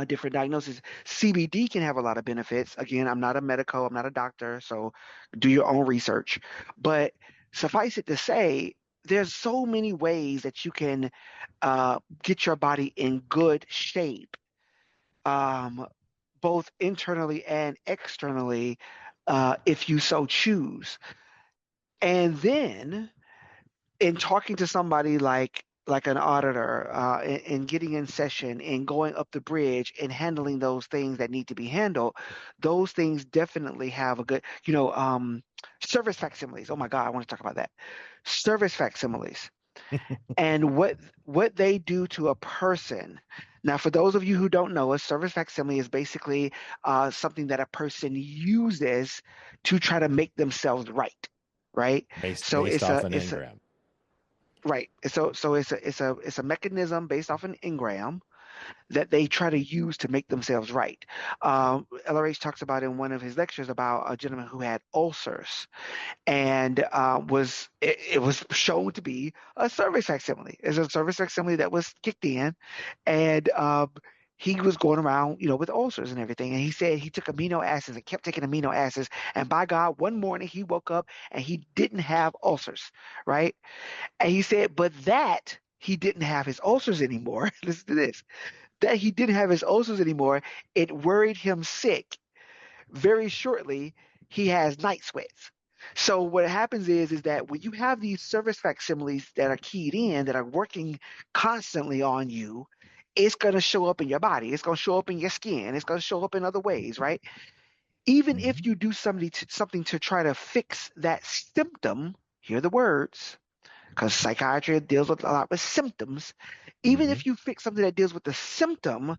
different diagnoses. CBD can have a lot of benefits. Again, I'm not a doctor, so do your own research. But suffice it to say, there's so many ways that you can get your body in good shape, um, both internally and externally, if you so choose. And then in talking to somebody like an auditor, and getting in session and going up the bridge and handling those things that need to be handled, those things definitely have a good, service facsimiles. Oh my God, I want to talk about that. Service facsimiles and what they do to a person. Now, for those of you who don't know, a service facsimile is basically something that a person uses to try to make themselves right, right? based So based it's off a an it's a engram. right. So it's a mechanism based off an engram, that they try to use to make themselves right. LRH talks about in one of his lectures about a gentleman who had ulcers and it was shown to be a service facsimile. It's a service facsimile that was kicked in, and he was going around, with ulcers and everything. And he said he took amino acids and kept taking amino acids. And by God, one morning he woke up and he didn't have ulcers, right? And he said, but that he didn't have his ulcers anymore. Listen to this. That he didn't have his ulcers anymore, it worried him sick. Very shortly, he has night sweats. So what happens is that when you have these service facsimiles that are keyed in, that are working constantly on you, it's going to show up in your body. It's going to show up in your skin. It's going to show up in other ways, right? Even if Mhm. you do something to try to fix that symptom, hear the words, because psychiatry deals with a lot with symptoms. Even Mhm. if you fix something that deals with the symptom,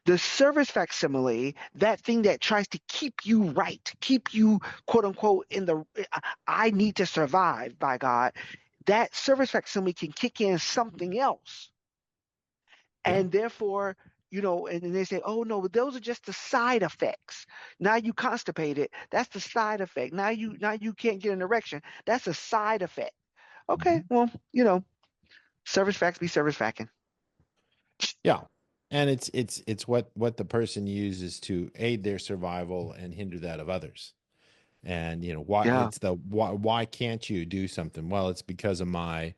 the service facsimile, that thing that tries to keep you right, keep you quote unquote in the I need to survive by God, that service facsimile can kick in something else. Yeah. And therefore, and then they say, oh no, but those are just the side effects. Now you constipated, that's the side effect. Now you can't get an erection. That's a side effect. Okay, Mhm. well, service facts be service facting. Yeah. And it's what the person uses to aid their survival and hinder that of others. And why Yeah. it's the why can't you do something? Well, it's because of my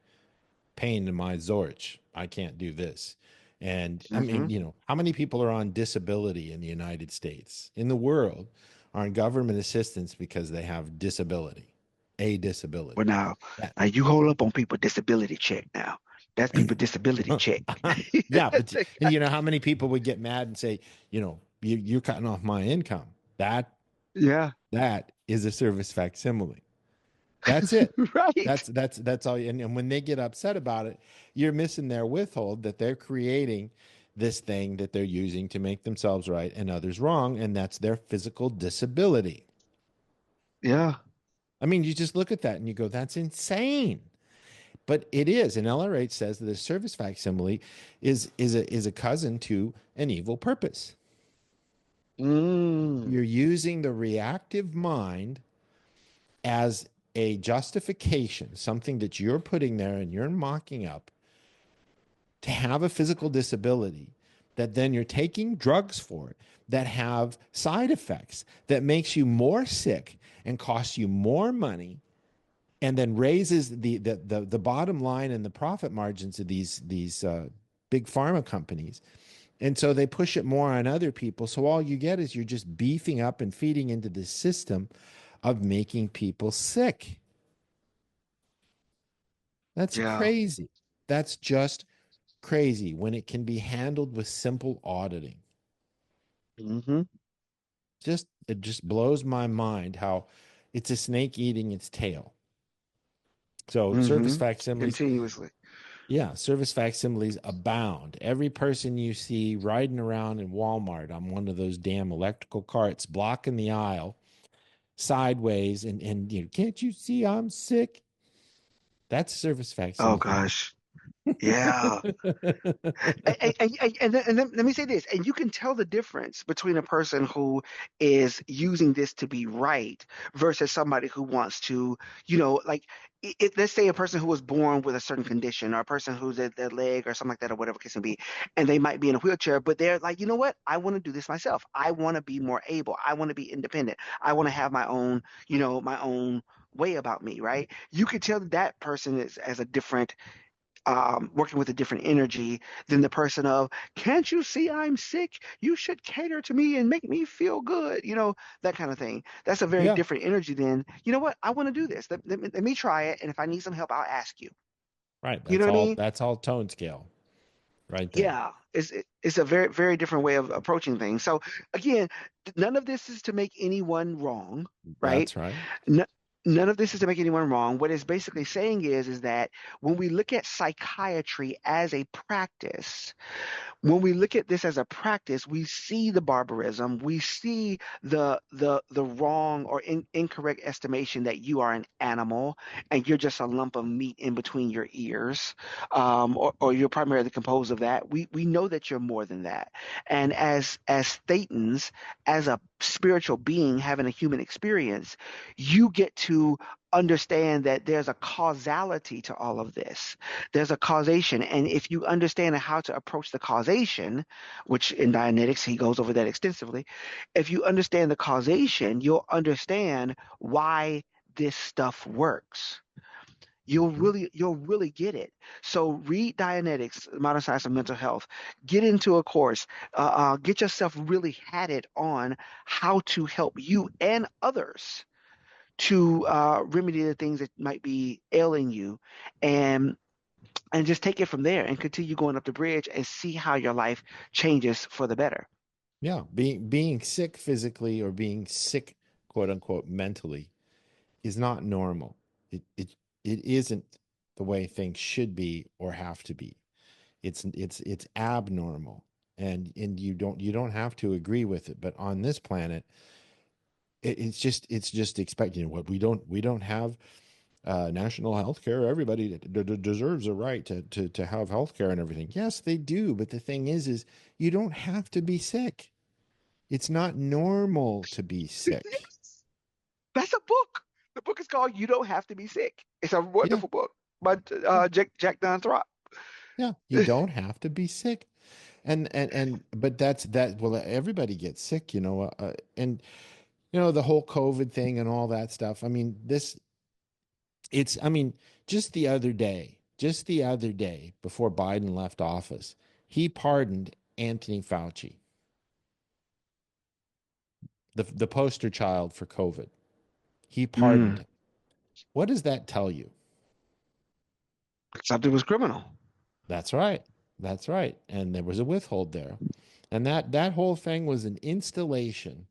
pain in my Zorch. I can't do this. And I Hmm. mean, how many people are on disability in the United States, in the world, are on government assistance because they have disability, a Well, disability. now you hold up on people disability check now. That's people disability check. Yeah, but and how many people would get mad and say, you're cutting off my income. That Yeah. that is a service facsimile. That's it. Right. That's all. And when they get upset about it, you're missing their withhold that they're creating this thing that they're using to make themselves right and others wrong, and that's their physical disability. Yeah. I mean, you just look at that and you go, that's insane. But it is, and LRH says that the service facsimile is a cousin to an evil purpose. Mm. You're using the reactive mind as a justification, something that you're putting there and you're mocking up to have a physical disability that then you're taking drugs for it that have side effects that makes you more sick and costs you more money and then raises the bottom line and the profit margins of these big pharma companies. And so they push it more on other people. So all you get is you're just beefing up and feeding into this system of making people sick. That's Yeah. crazy. That's just crazy when it can be handled with simple auditing. Hmm. It just blows my mind how it's a snake eating its tail. So service Hmm. facsimiles, Continuously. yeah, service facsimiles abound. Every person you see riding around in Walmart on one of those damn electrical carts blocking the aisle sideways and can't you see I'm sick? That's service Oh facsimile. gosh. Yeah. And then let me say this, and you can tell the difference between a person who is using this to be right versus somebody who wants to, like, let's say a person who was born with a certain condition or a person who's at their leg or something like that or whatever case may be, and they might be in a wheelchair, but they're like, you know what? I want to do this myself. I want to be more able. I want to be independent. I want to have my own way about me, right? You could tell that that person is as a different working with a different energy than the person of, can't you see I'm sick? You should cater to me and make me feel good, that kind of thing. That's a very Yeah, different energy than, you know what, I want to do this. Let me try it. And if I need some help, I'll ask you. right. You know That's what I all mean? that's all tone scale right there. Yeah, it's a very, very different way of approaching things. So again, none of this is to make anyone wrong, right? That's right. None of this is to make anyone wrong. What it's basically saying is that when we look at psychiatry as a practice, when we look at this as a practice, we see the barbarism, we see the wrong or incorrect estimation that you are an animal and you're just a lump of meat in between your ears, or you're primarily composed of that. We know that you're more than that. And as thetans, as a spiritual being having a human experience, you get to understand that there's a causality to all of this. There's a causation. And if you understand how to approach the causation, which in Dianetics, he goes over that extensively, if you understand the causation, you'll understand why this stuff works. You'll really get it. So read Dianetics, Modern Science of Mental Health. Get into a course. Get yourself really had it on how to help you and others to remedy the things that might be ailing you, and just take it from there and continue going up the bridge and see how your life changes for the better. Yeah, being sick physically or being sick, quote unquote, mentally is not normal. It isn't the way things should be or have to be. It's abnormal, and you don't have to agree with it. But on this planet, it's just expected. You know what, we don't have national health care. Everybody deserves a right to have health care and everything. Yes, they do. But the thing is you don't have to be sick. It's not normal to be sick. Yes, that's a book. The book is called "You Don't Have to Be Sick." It's a Yeah, wonderful book by yeah, Jack Donthropp. yeah. You don't have to be sick. And but that's that. Well, everybody gets sick, and the whole COVID thing and all that stuff. I mean, I mean, just the other day before Biden left office, he pardoned Anthony Fauci, the poster child for COVID. He pardoned Mm, him. What does that tell you? something was criminal. That's right. That's right. And there was a withhold there. And that whole thing was an installation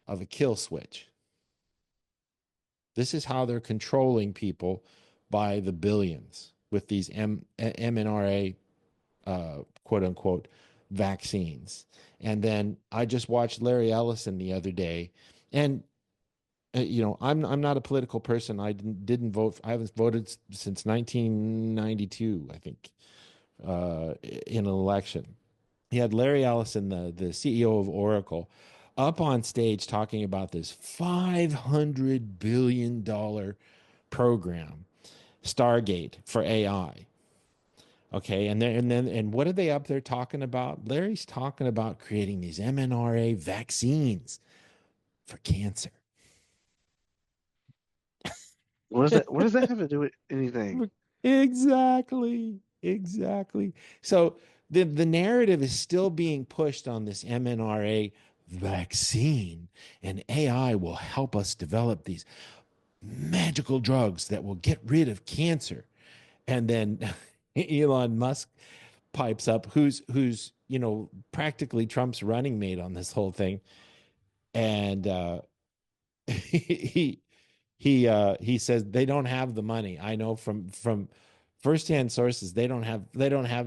of a kill switch. This is how they're controlling people by the billions with these mRNA, quote unquote, vaccines. And then I just watched Larry Ellison the other day, and I'm not a political person. I didn't vote. I haven't voted since 1992, I think, in an election. He had Larry Ellison, the CEO of Oracle, up on stage talking about this $500 billion program, Stargate for AI. Okay, and what are they up there talking about? Larry's talking about creating these mRNA vaccines for cancer. What does that? What does that have to do with anything? Exactly. Exactly. So the narrative is still being pushed on this mRNA vaccine, and AI will help us develop these magical drugs that will get rid of cancer. And then Elon Musk pipes up, who's practically Trump's running mate on this whole thing, and he he says they don't have the money. I know from firsthand sources they don't have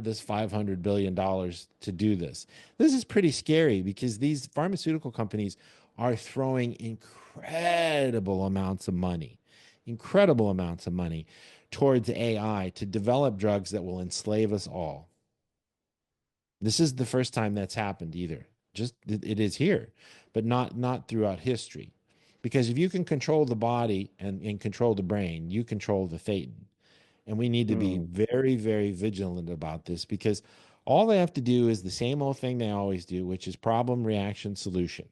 this $500 billion to do this. This is pretty scary because these pharmaceutical companies are throwing incredible amounts of money towards AI to develop drugs that will enslave us all. This is the first time that's happened either. Just it is here, but not throughout history. Because if you can control the body and control the brain, you control the thetan. And we need to be Mm, very, very vigilant about this because all they have to do is the same old thing they always do, which is problem, reaction, solution.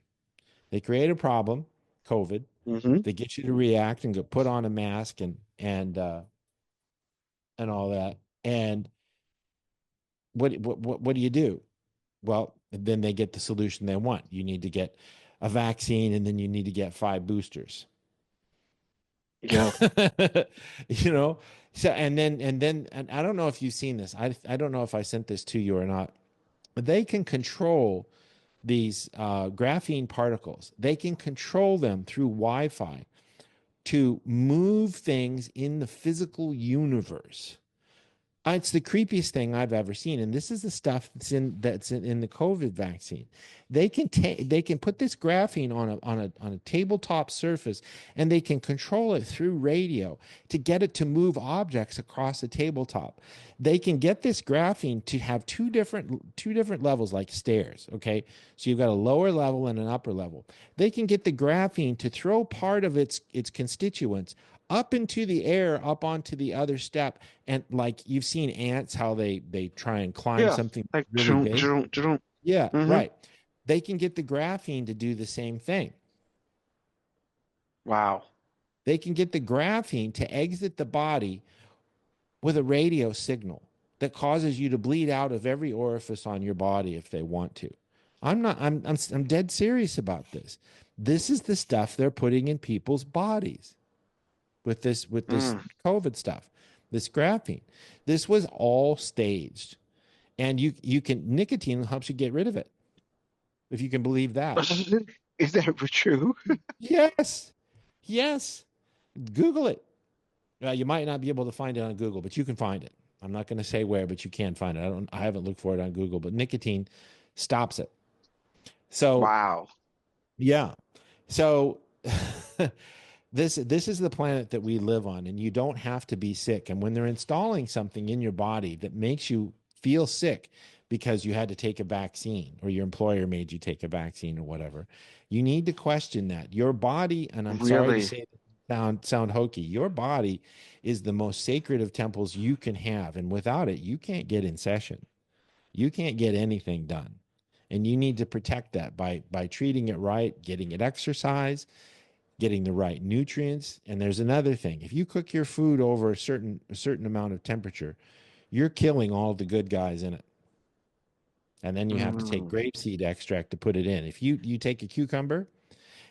They create a problem, COVID. hmm They get you to react and go put on a mask and all that. And what do you do? Well, then they get the solution they want. You need to get a vaccine and then you need to get 5 boosters. Yeah. you know so and I don't know if you've seen this. I don't know if I sent this to you or not, but they can control these graphene particles. They can control them through Wi-Fi to move things in the physical universe. It's the creepiest thing I've ever seen, and this is the stuff in the COVID vaccine. They can put this graphene on a tabletop surface, and they can control it through radio to get it to move objects across the tabletop. They can get this graphene to have two different levels, like stairs. Okay, so you've got a lower level and an upper level. They can get the graphene to throw part of its constituents up into the air, up onto the other step. And like you've seen ants, how they try and climb Yeah. something Like, really big. Yeah, mm-hmm. right. They can get the graphene to do the same thing. Wow. They can get the graphene to exit the body with a radio signal that causes you to bleed out of every orifice on your body if they want to. I'm dead serious about this. This is the stuff they're putting in people's bodies with this Mm. COVID stuff, this graphene. This was all staged, and you can nicotine helps you get rid of it if you can believe that. Is that true? Yes, yes. Google it. You might not be able to find it on Google, but you can find it. I'm not going to say where, but you can find it. I haven't looked for it on Google, but nicotine stops it. So Wow. yeah. So this is the planet that we live on, and you don't have to be sick. And when they're installing something in your body that makes you feel sick because you had to take a vaccine or your employer made you take a vaccine or whatever, you need to question that. Your body, and I'm sorry to Really? say sound hokey, your body is the most sacred of temples you can have, and without it, you can't get in session. You can't get anything done. And you need to protect that by treating it right, getting it exercise, getting the right nutrients. And there's another thing. If you cook your food over a certain amount of temperature, you're killing all the good guys in it. And then you have to take Mm. grapeseed extract to put it in. If you take a cucumber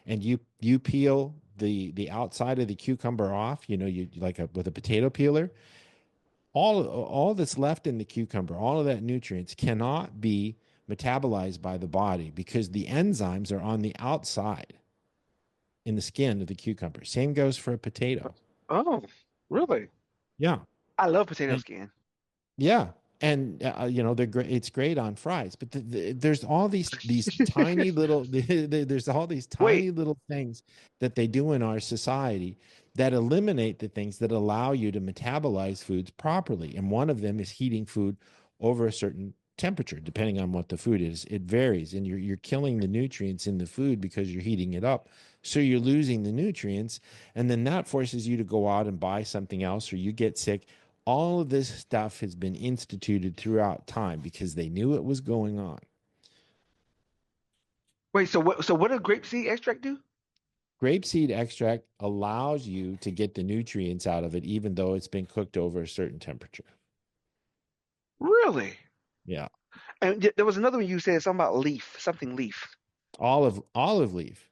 and you peel the outside of the cucumber off, you like with a potato peeler, all that's left in the cucumber, all of that nutrients cannot be metabolized by the body because the enzymes are on the outside in the skin of the cucumber. Same goes for a potato. Oh, really? Yeah. I love potato And skin. yeah. And they're great. It's great on fries, but there's all these tiny little there's all these Wait, tiny little things that they do in our society that eliminate the things that allow you to metabolize foods properly. And one of them is heating food over a certain temperature, depending on what the food is. It varies, and you're killing the nutrients in the food because you're heating it up. So you're losing the nutrients, and then that forces you to go out and buy something else, or you get sick. All of this stuff has been instituted throughout time because they knew it was going on. wait. So what does grapeseed extract do? Grapeseed extract allows you to get the nutrients out of it, even though it's been cooked over a certain temperature. Really? Yeah. And there was another one you said something about leaf, something leaf, Olive leaf.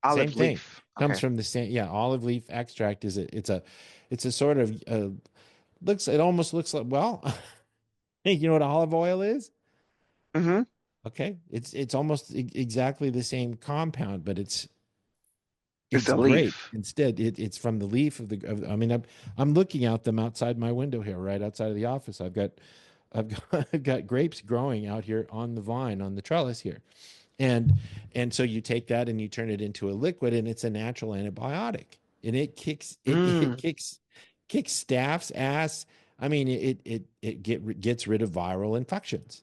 Same olive thing. leaf. Comes Okay. from the same. Yeah, olive leaf extract it's a sort of it almost looks like, well, hey, you know what olive oil is? Mm-hmm. Okay. It's almost exactly the same compound, but it's It's it's a great. leaf. Instead, it's from the leaf I mean, I'm looking out them outside my window here, right outside of the office. I've got grapes growing out here on the vine on the trellis here. And so you take that and you turn it into a liquid, and it's a natural antibiotic. And it kicks Mm. kicks staff's ass. I mean, gets rid of viral infections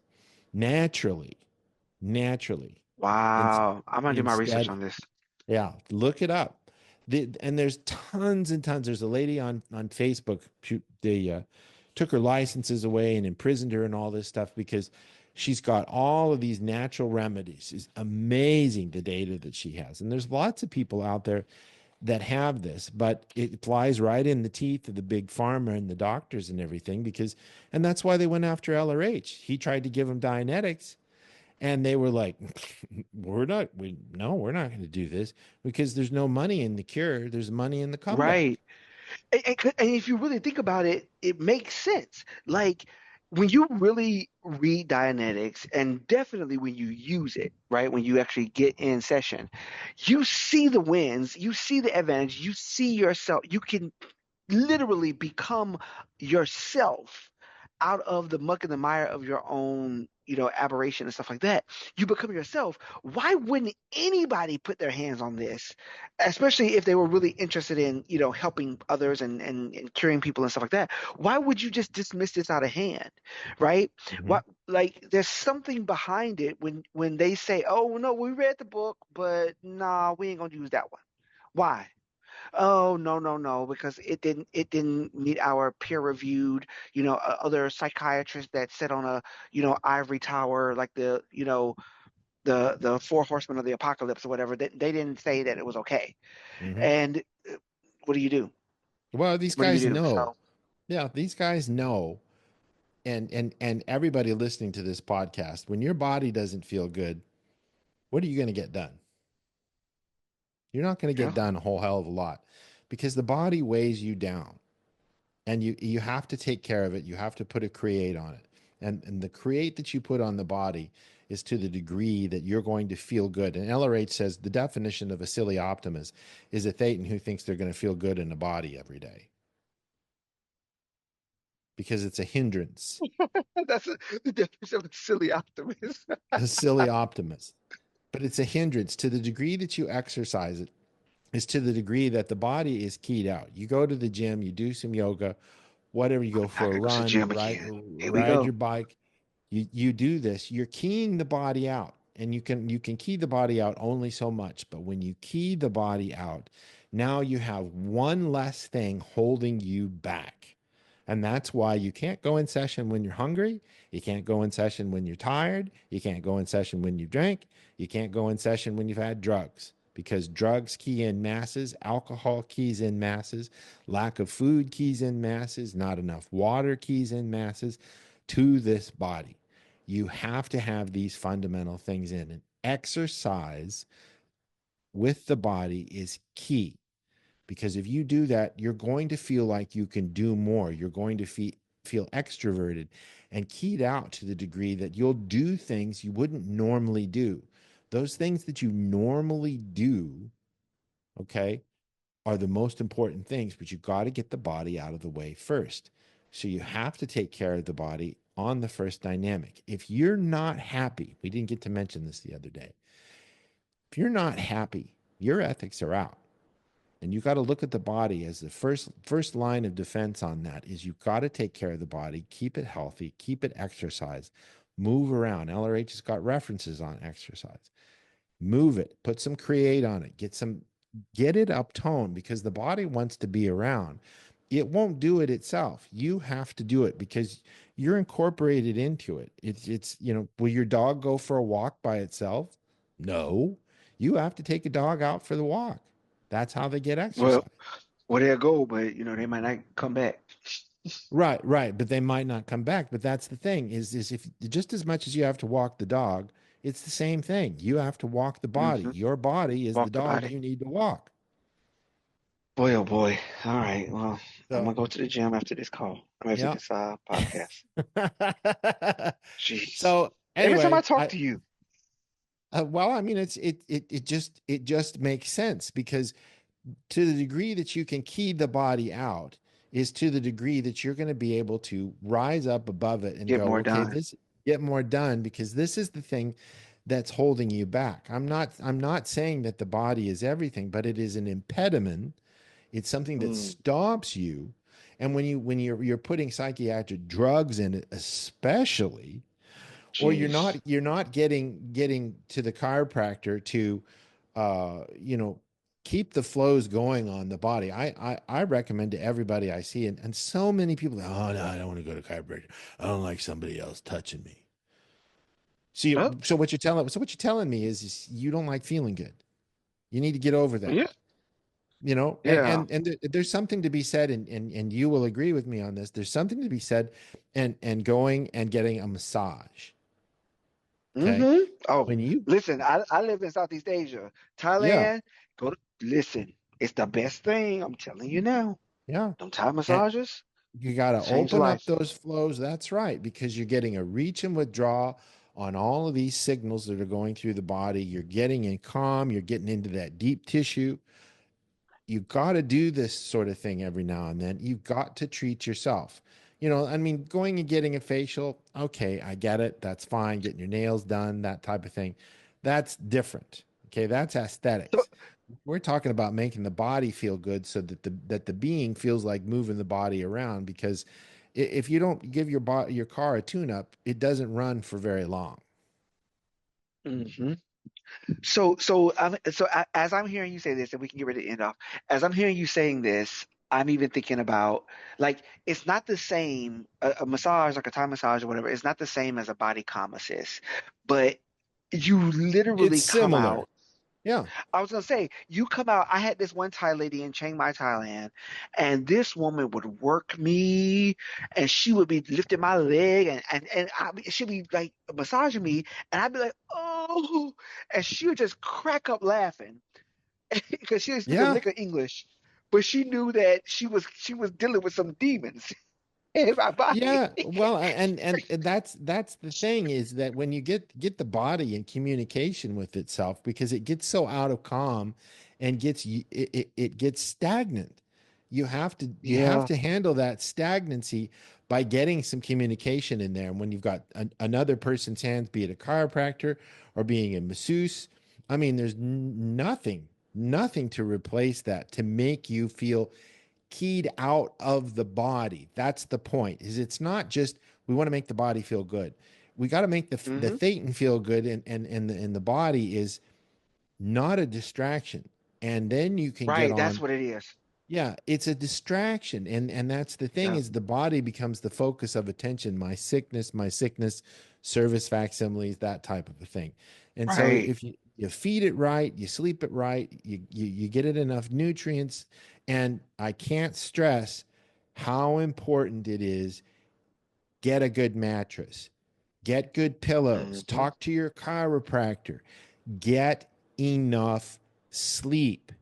naturally, naturally. In, Wow. I'm gonna do my research instead on this. yeah, look it up. And there's tons and tons. There's a lady on Facebook. They took her licenses away and imprisoned her and all this stuff because she's got all of these natural remedies. It's amazing the data that she has. And there's lots of people out there that have this, but it flies right in the teeth of the big pharma and the doctors and everything and that's why they went after LRH. He tried to give them Dianetics, and they were like, we're not going to do this because there's no money in the cure. There's money in the comeback. Right. And if you really think about it, it makes sense. Like when you really read Dianetics, and definitely when you use it, right, when you actually get in session, you see the wins, you see the advantage, you see yourself, you can literally become yourself out of the muck and the mire of your own, aberration and stuff like that. You become yourself. Why wouldn't anybody put their hands on this, especially if they were really interested in, helping others and curing people and stuff like that? Why would you just dismiss this out of hand, right? Hmm. What, like, there's something behind it when they say, "Oh no, we read the book, but nah, we ain't gonna use that one." Why? Oh, no, no, no, because it didn't meet our peer-reviewed, other psychiatrists that sit on a, ivory tower like the four horsemen of the apocalypse or whatever. They didn't say that it was okay. Hmm. And what do you do? Well, these What do you guys do? know. So, Yeah, these guys know. And everybody listening to this podcast, when your body doesn't feel good, what are you going to get done? You're not going to get yeah. done a whole hell of a lot because the body weighs you down, and you have to take care of it. You have to put a create on it. And the create that you put on the body is to the degree that you're going to feel good. And LRH says the definition of a silly optimist is a thetan who thinks they're going to feel good in the body every day because it's a hindrance. That's the definition of a silly optimist. A silly optimist, but it's a hindrance to the degree that you exercise it, is to the degree that the body is keyed out. You go to the gym, you do some yoga, whatever, you go I for a gotta go to the run, gym ride, again. Here we ride go. your bike. You do this, you're keying the body out. And you can key the body out only so much. But when you key the body out, now you have one less thing holding you back. And that's why you can't go in session when you're hungry. You can't go in session when you're tired. You can't go in session when you drink. You can't go in session when you've had drugs because drugs key in masses, alcohol keys in masses, lack of food keys in masses, not enough water keys in masses to this body. You have to have these fundamental things in. And exercise with the body is key because if you do that, you're going to feel like you can do more. You're going to feel extroverted and keyed out to the degree that you'll do things you wouldn't normally do. Those things that you normally do, okay, are the most important things, but you got to get the body out of the way first. So you have to take care of the body on the first dynamic. If you're not happy, we didn't get to mention this the other day. If you're not happy, your ethics are out. And you got to look at the body as the first line of defense on that is you got to take care of the body, keep it healthy, keep it exercise, move around. LRH has got references on exercise. Move it, put some create on it, get it up tone because the body wants to be around. It won't do it itself. You have to do it because you're incorporated into it. Will your dog go for a walk by itself? No. You have to take a dog out for the walk. That's how they get Well, exercise. well, there go, but they might not come back. Right, right. But they might not come back. But that's the thing is if just as much as you have to walk the dog, it's the same thing. You have to walk the body. Hmm. Your body is the Walk the dog body. you need to walk. Boy, oh boy. All right. Well, I'm So, gonna go to the gym after this call. After yeah. this podcast. Jeez. So Every time I anyway, talk to you. well, I mean, it just makes sense because to the degree that you can key the body out is to the degree that you're going to be able to rise up above it and Get go, more okay, done. this get more done because this is the thing that's holding you back. I'm not saying that the body is everything, but it is an impediment. It's something that Mm, stops you. And when you're putting psychiatric drugs in it, especially, or you're jeez. not you're not getting to the chiropractor to you know keep the flows going on the body. I recommend to everybody I see, and so many people, oh no, I don't want to go to chiropractor. I don't like somebody else touching me. Oh, So what you're telling me is you don't like feeling good. You need to get over that. yeah. And Yeah. there's something to be said, and you will agree with me on this. There's something to be said, and going and getting a massage. Okay, Mm-hmm. Oh, when you listen, I live in Southeast Asia. yeah. Thailand, listen. It's the best thing. I'm telling you now. Yeah. Them Thai And massages. You got to Change open up life. those flows. That's right, because you're getting a reach and withdraw on all of these signals that are going through the body. You're getting in calm, you're getting into that deep tissue. You got to do this sort of thing every now and then. You've got to treat yourself. I mean, going and getting a facial, okay, I get it. That's fine. Getting your nails done, that type of thing. That's different. Okay, that's So, aesthetics. We're talking about making the body feel good so that the being feels like moving the body around, because if you don't give your car a tune up, it doesn't run for very long. mhm. As I'm hearing you say this, and we can get ready to end off. As I'm hearing you saying this, I'm even thinking about like it's not the same. A massage, like a Thai massage or whatever, it's not the same as a body calm assist, but you It's literally come similar. out. Yeah. I was gonna say, you come out. I had this one Thai lady in Chiang Mai, Thailand, and this woman would work me, and she would be lifting my leg, she'd be like massaging me, and I'd be like, oh, and she would just crack up laughing because she didn't speak a Yeah. lick of English, but she knew that she was dealing with some demons in my body. Yeah, well, and that's the thing, is that when you get the body in communication with itself, because it gets so out of calm and it gets stagnant. You have Yeah. to handle that stagnancy by getting some communication in there. And when you've got another person's hands, be it a chiropractor or being a masseuse, I mean, there's nothing to replace that, to make you feel keyed out of the body. That's the point. Is it's not just we want to make the body feel good. We got to make the Hmm. thetan feel good, and the body is not a distraction. And then you can get Right. That's on. what it is. Yeah, it's a distraction, and that's the thing, Yeah. is the body becomes the focus of attention. My sickness, service facsimiles, that type of a thing. And so Right. if you feed it right, you sleep it right, you get it enough nutrients, and I can't stress how important it is. Get a good mattress, get good pillows, Hmm. talk to your chiropractor, get enough sleep.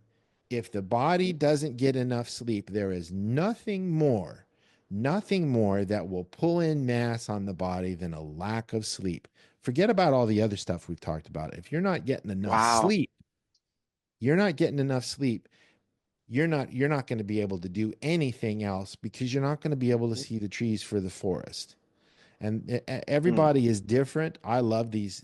If the body doesn't get enough sleep, there is nothing more that will pull in mass on the body than a lack of sleep. Forget about all the other stuff we've talked about. If you're not getting enough Wow. sleep, you're not getting enough sleep. You're not going to be able to do anything else, because you're not going to be able to see the trees for the forest. And Mm. everybody is different. I love these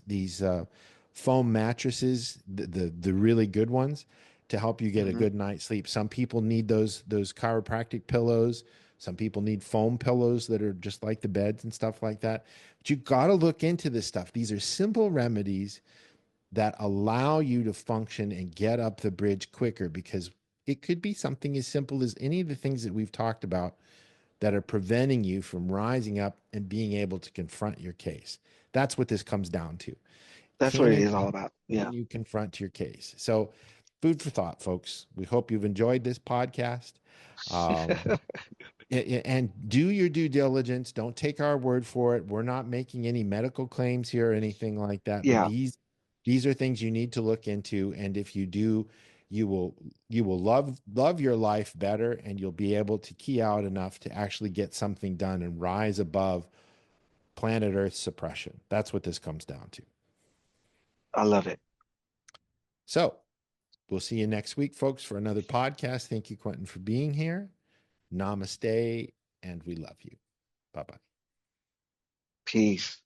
foam mattresses, the really good ones, to help you get a Hmm. good night's sleep. Some people need those chiropractic pillows. Some people need foam pillows that are just like the beds and stuff like that. But you got to look into this stuff. These are simple remedies that allow you to function and get up the bridge quicker, because it could be something as simple as any of the things that we've talked about that are preventing you from rising up and being able to confront your case. That's what this comes down to. That's what Can it and is all about. can Yeah. you confront your case? So, food for thought, folks. We hope you've enjoyed this podcast. Um, and do your due diligence. Don't take our word for it. We're not making any medical claims here or anything like that, but Yeah. these are things you need to look into. And if you do, you will you will love your life better, and you'll be able to key out enough to actually get something done and rise above planet Earth suppression. That's what this comes down to. I love it. So we'll see you next week, folks, for another podcast. Thank you, Quentin, for being here. Namaste, and we love you. Bye bye. Peace.